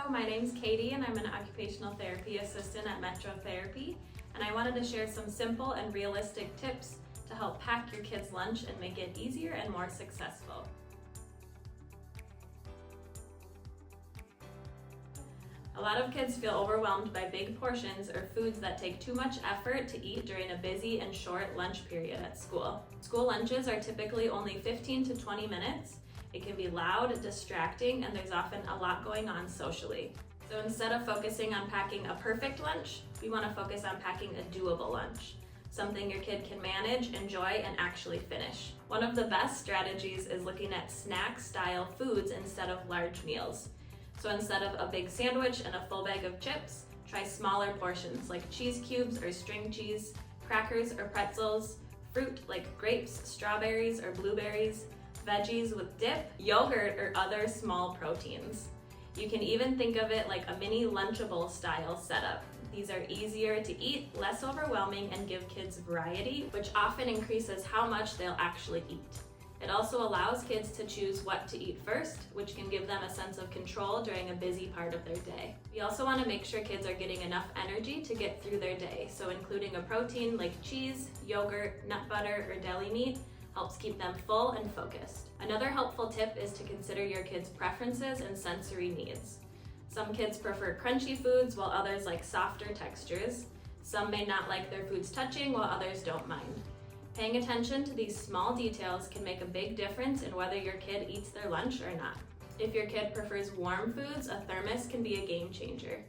my name's Katy and I'm an occupational therapy assistant at Metro Therapy, and I wanted to share some simple and realistic tips to help pack your kids' lunch and make it easier and more successful. A lot of kids feel overwhelmed by big portions or foods that take too much effort to eat during a busy and short lunch period at school. School lunches are typically only 15 to 20 minutes. It can be loud, distracting, and there's often a lot going on socially. So instead of focusing on packing a perfect lunch, we want to focus on packing a doable lunch, something your kid can manage, enjoy, and actually finish. One of the best strategies is looking at snack-style foods instead of large meals. So instead of a big sandwich and a full bag of chips, try smaller portions like cheese cubes or string cheese, crackers or pretzels, fruit like grapes, strawberries or blueberries, veggies with dip, yogurt, or other small proteins. You can even think of it like a mini Lunchable style setup. These are easier to eat, less overwhelming, and give kids variety, which often increases how much they'll actually eat. It also allows kids to choose what to eat first, which can give them a sense of control during a busy part of their day. We also want to make sure kids are getting enough energy to get through their day, so including a protein like cheese, yogurt, nut butter, or deli meat helps keep them full and focused. Another helpful tip is to consider your kids' preferences and sensory needs. Some kids prefer crunchy foods while others like softer textures. Some may not like their foods touching while others don't mind. Paying attention to these small details can make a big difference in whether your kid eats their lunch or not. If your kid prefers warm foods, a thermos can be a game changer.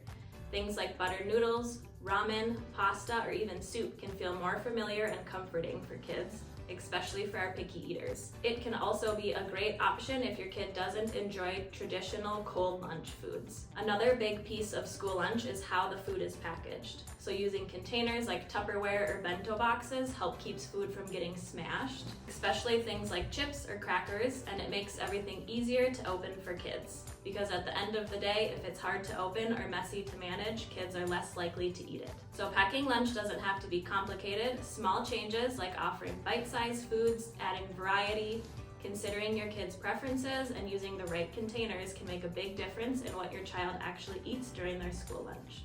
Things like buttered noodles, ramen, pasta, or even soup can feel more familiar and comforting for kids, especially for our picky eaters. It can also be a great option if your kid doesn't enjoy traditional cold lunch foods. Another big piece of school lunch is how the food is packaged. So using containers like Tupperware or bento boxes help keeps food from getting smashed, especially things like chips or crackers, and it makes everything easier to open for kids. Because at the end of the day, if it's hard to open or messy to manage, kids are less likely to eat it. So packing lunch doesn't have to be complicated. Small changes like offering bite-sized foods, adding variety, considering your kids' preferences, and using the right containers can make a big difference in what your child actually eats during their school lunch.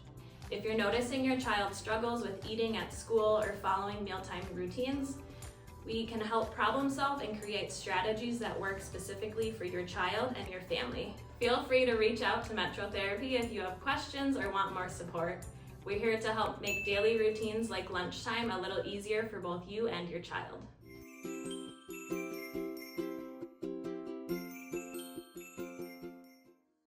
If you're noticing your child struggles with eating at school or following mealtime routines, we can help problem solve and create strategies that work specifically for your child and your family. Feel free to reach out to Metro Therapy if you have questions or want more support. We're here to help make daily routines like lunchtime a little easier for both you and your child.